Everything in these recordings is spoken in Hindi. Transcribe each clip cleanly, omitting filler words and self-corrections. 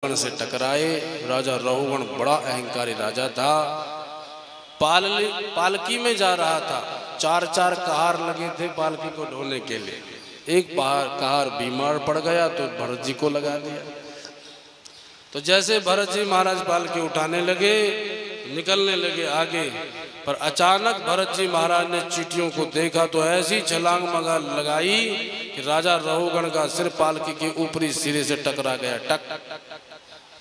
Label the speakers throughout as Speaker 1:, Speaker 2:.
Speaker 1: से टकराए। राजा रहुगण बड़ा अहंकारी राजा था, पालकी में जा रहा था। चार चार कहार लगे थे पालकी को ढोने के लिए। एक कहार बीमार पड़ गया तो भरत जी को लगा दिया। तो जैसे भरत जी महाराज पालकी उठाने लगे, निकलने लगे आगे, पर अचानक भरत जी महाराज ने चींटियों को देखा तो ऐसी छलांग मगा लगाई कि राजा रहुगण का सिर पालकी के ऊपरी सिरे से टकरा गया। टक।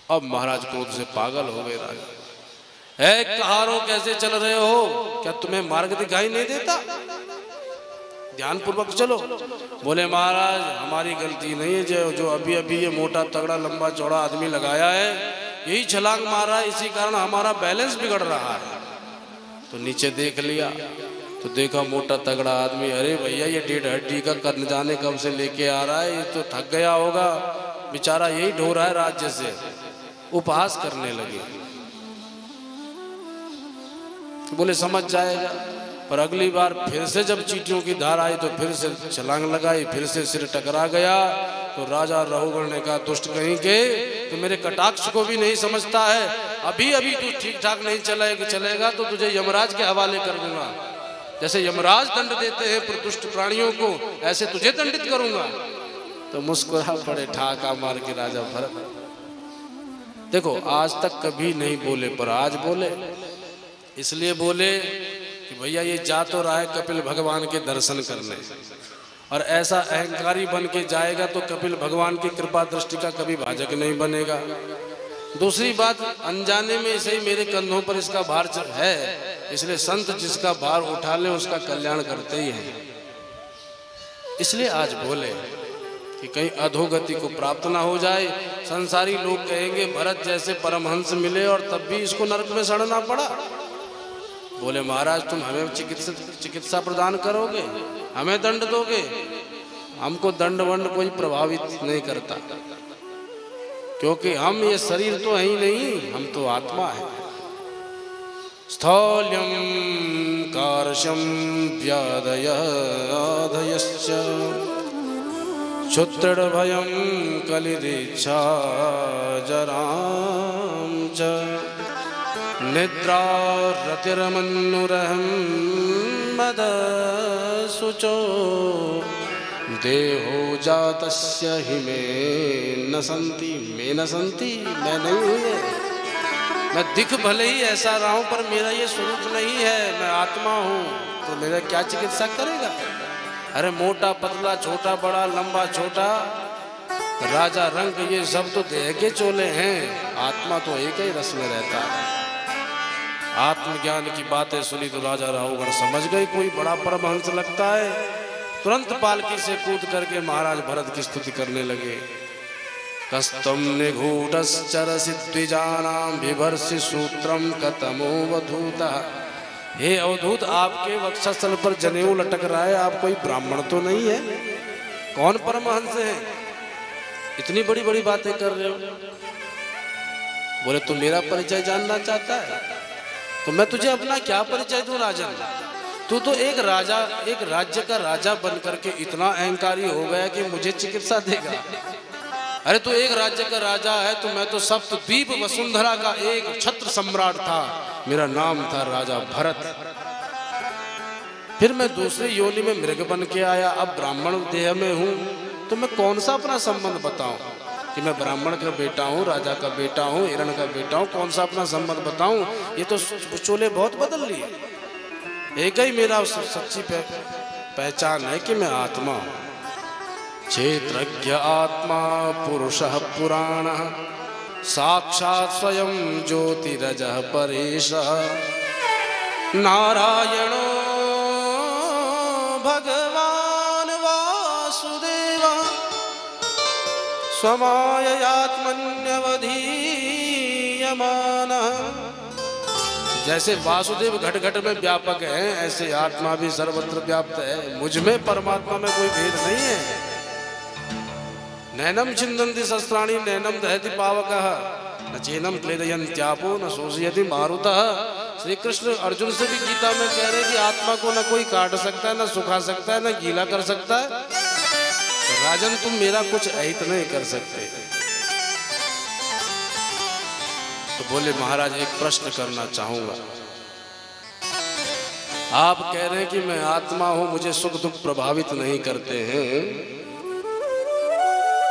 Speaker 1: अब महाराज क्रोध से पागल हो गए। राजा है कहारों कैसे चल रहे हो? क्या तुम्हें मार्ग दिखाई नहीं देता? ध्यान पूर्वक चलो। बोले महाराज हमारी गलती नहीं है, जो अभी अभी ये मोटा तगड़ा लंबा चौड़ा आदमी लगाया है यही छलांग मारा है, इसी कारण हमारा बैलेंस बिगड़ रहा है। तो नीचे देख लिया तो देखा मोटा तगड़ा आदमी। अरे भैया ये 1.5 हड्डी का कर्न जाने कब से लेके आ रहा है, ये तो थक गया होगा बेचारा, यही ढो रहा है राज्य से। उपहास करने लगे। बोले समझ जाएगा। पर अगली बार फिर से जब चींटियों की धार आई तो फिर से छलांग लगाई, फिर से सिर टकरा गया। तो राजा रहुगण ने कहा दुष्ट कहीं के, तो मेरे कटाक्ष को भी नहीं समझता है। अभी अभी तू ठीक ठाक नहीं चलेगा तो तुझे यमराज के हवाले कर दूंगा। जैसे यमराज दंड देते हैं दुष्ट प्राणियों को, ऐसे तुझे दंडित करूंगा। तो मुस्कुरा पड़े ठाका मार के राजा भरत। देखो आज तक कभी नहीं बोले पर आज बोले। इसलिए बोले कि भैया ये जा तो रहा है कपिल भगवान के दर्शन करने, और ऐसा अहंकारी बन के जाएगा तो कपिल भगवान की कृपा दृष्टि का कभी भाजक नहीं बनेगा। दूसरी बात, अनजाने में इसे ही मेरे कंधों पर इसका भार है, इसलिए संत जिसका भार उठा ले उसका कल्याण करते ही हैं। इसलिए आज बोले कि कहीं अधोगति को प्राप्त ना हो जाए। संसारी लोग कहेंगे भरत जैसे परमहंस मिले और तब भी इसको नरक में सड़ना पड़ा। बोले महाराज तुम हमें चिकित्सा प्रदान करोगे, हमें दंड दोगे? हमको दंड वंड कोई प्रभावित नहीं करता, क्योंकि हम ये शरीर तो है ही नहीं, हम तो आत्मा है। स्थौल्यम कार्शम व्याधयश्च क्षुत्रण भयम कलिदीक्षा जराम च निद्रा रतिरमन्नुरहं मद सुचो देहो जातस्य हि मे न संति। मैं न संति, मैं नहीं हूँ ये। मैं दिख भले ही ऐसा रहा हूँ पर मेरा ये स्वरूप नहीं है, मैं आत्मा हूँ। तो मेरा क्या चिकित्सा करेगा? अरे मोटा पतला छोटा बड़ा लंबा छोटा राजा रंग ये सब तो देह के चोले हैं, आत्मा तो एक ही रस में रहता है। आत्मज्ञान की बातें सुनी तो राजा रहुगण समझ गए कोई बड़ा परमहंस लगता है। तुरंत पालकी से कूद करके महाराज भरत की स्तुति करने लगे। कस्तम निघूटश्चरसि द्विजानां बिभर्षि सूत्रम कतमोवधूतः। हे अवधूत आपके वक्षस्थल पर जनेऊ लटक रहा है, आप कोई ब्राह्मण तो नहीं है? कौन परमहंस है? इतनी बड़ी बड़ी बातें कर रहे हो। बोले तू मेरा परिचय जानना चाहता है तो मैं तुझे अपना क्या परिचय दूं राजन? तू तो एक राजा, एक राज्य का राजा बन करके इतना अहंकारी हो गया कि मुझे चिकित्सा देगा। अरे तू एक राज्य का राजा है तो मैं तो सप्तद्वीप वसुंधरा का एक छत्र सम्राट था, मेरा नाम था राजा भरत। फिर मैं दूसरी योनि में मृग बन के आया, अब ब्राह्मण देह में हूँ, तो मैं कौन सा अपना संबंध बताऊं कि मैं ब्राह्मण का बेटा हूँ, राजा का बेटा हूँ, हिरण का बेटा हूँ? कौन सा अपना संबंध बताऊं? ये तो चोले बहुत बदल लिए। एक ही मेरा सच्ची पहचान है कि मैं आत्मा हूँ। क्षेत्रज्ञ आत्मा पुरुषः पुराणः साक्षात् स्वयं ज्योतिरजः परेशः नारायणो भगवान वासुदेवः स्वमाययात्मन्यवधीयमानः। जैसे वासुदेव घट घट में व्यापक है, ऐसे आत्मा भी सर्वत्र व्याप्त है। मुझ में परमात्मा में कोई भेद नहीं है। नैनम छिन्दन्ति शस्त्राणि नैनम दहति पावकः न चैनम क्लेदयन्त्यापो न शोषयति मारुतः। श्री कृष्ण अर्जुन से भी गीता में कह रहे कि आत्मा को न कोई काट सकता है, न सुखा सकता है, न गीला कर सकता है। तो राजन तुम मेरा कुछ अहित नहीं कर सकते। तो बोले महाराज एक प्रश्न करना चाहूंगा। आप कह रहे हैं कि मैं आत्मा हूं, मुझे सुख दुख प्रभावित नहीं करते हैं,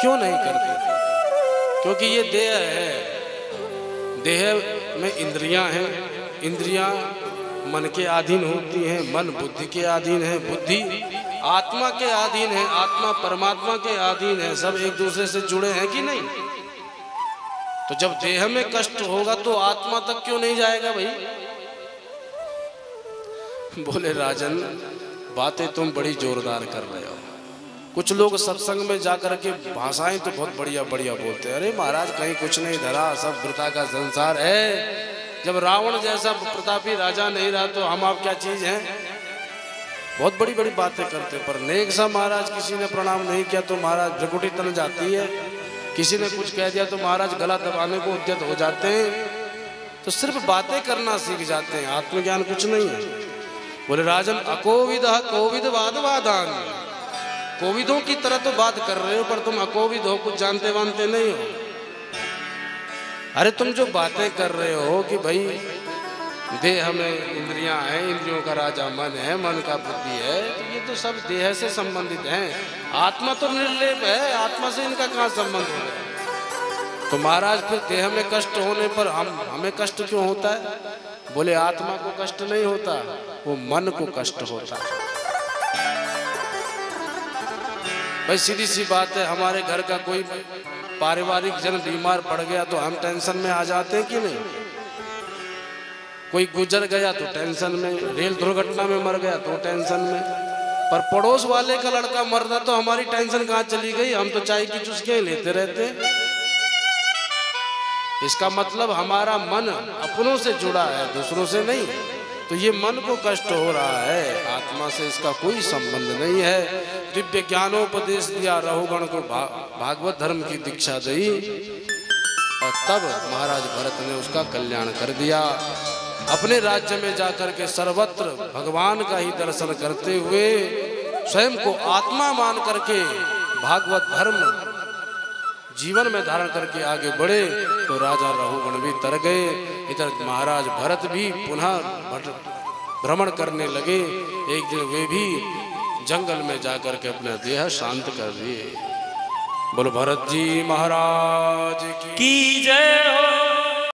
Speaker 1: क्यों नहीं करते? क्योंकि ये देह है, देह में इंद्रियां हैं, इंद्रियां मन के अधीन होती हैं, मन बुद्धि के अधीन है, बुद्धि आत्मा के अधीन है, आत्मा परमात्मा के अधीन है, सब एक दूसरे से जुड़े हैं कि नहीं? तो जब देह में कष्ट होगा तो आत्मा तक क्यों नहीं जाएगा भाई? बोले राजन बातें तुम बड़ी जोरदार कर रहे हो। कुछ लोग सत्संग में जाकर के भाषाएं तो बहुत बढ़िया बढ़िया बोलते हैं, अरे महाराज कहीं कुछ नहीं धरा, सब वृथा का संसार है। जब रावण जैसा प्रतापी राजा नहीं रहा तो हम आप क्या चीज हैं? बहुत बड़ी बड़ी बातें करते, पर नेक सा महाराज किसी ने प्रणाम नहीं किया तो महाराज भ्रकुटी तन जाती है, किसी ने कुछ कह दिया तो महाराज गला दबाने को उद्यत हो जाते हैं। तो सिर्फ बातें करना सीख जाते हैं, आत्मज्ञान कुछ नहीं है। बोले राजन अकोविद कोविद वाद वादान, कोविदों की तरह तो बात कर रहे हो पर तुम अकोविद हो, कुछ जानते वानते नहीं हो। अरे तुम जो बातें कर रहे हो कि भाई देह में इंद्रियां हैं, इंद्रियों का राजा मन है, मन का बुद्धि है, तो ये तो सब देह से संबंधित हैं, आत्मा तो निर्लेप है, आत्मा से इनका कहाँ संबंध है? तो महाराज फिर देह में कष्ट होने पर हमें कष्ट क्यों होता है? बोले आत्मा को कष्ट नहीं होता, वो मन को कष्ट होता है। भाई सीधी सी बात है, हमारे घर का कोई पारिवारिक जन बीमार पड़ गया तो हम टेंशन में आ जाते हैं कि नहीं? कोई गुजर गया तो टेंशन में, रेल दुर्घटना में मर गया तो टेंशन में, पर पड़ोस वाले का लड़का मर रहा तो हमारी टेंशन कहाँ चली गई? हम तो चाय की चुस्कियां लेते रहते। इसका मतलब हमारा मन अपनों से जुड़ा है, दूसरों से नहीं। तो ये मन को कष्ट हो रहा है, आत्मा से इसका कोई संबंध नहीं है। दिव्य ज्ञानोपदेश दिया, रहुगण को भागवत धर्म की दीक्षा दी और तब महाराज भरत ने उसका कल्याण कर दिया। अपने राज्य में जाकर के सर्वत्र भगवान का ही दर्शन करते हुए स्वयं को आत्मा मान करके भागवत धर्म जीवन में धारण करके आगे बढ़े तो राजा रहुगण भी तर गए। इधर महाराज भरत भी पुनः भ्रमण करने लगे। एक दिन वे भी जंगल में जाकर के अपना देह शांत कर दिए। बोलो भरत जी महाराज की जय हो।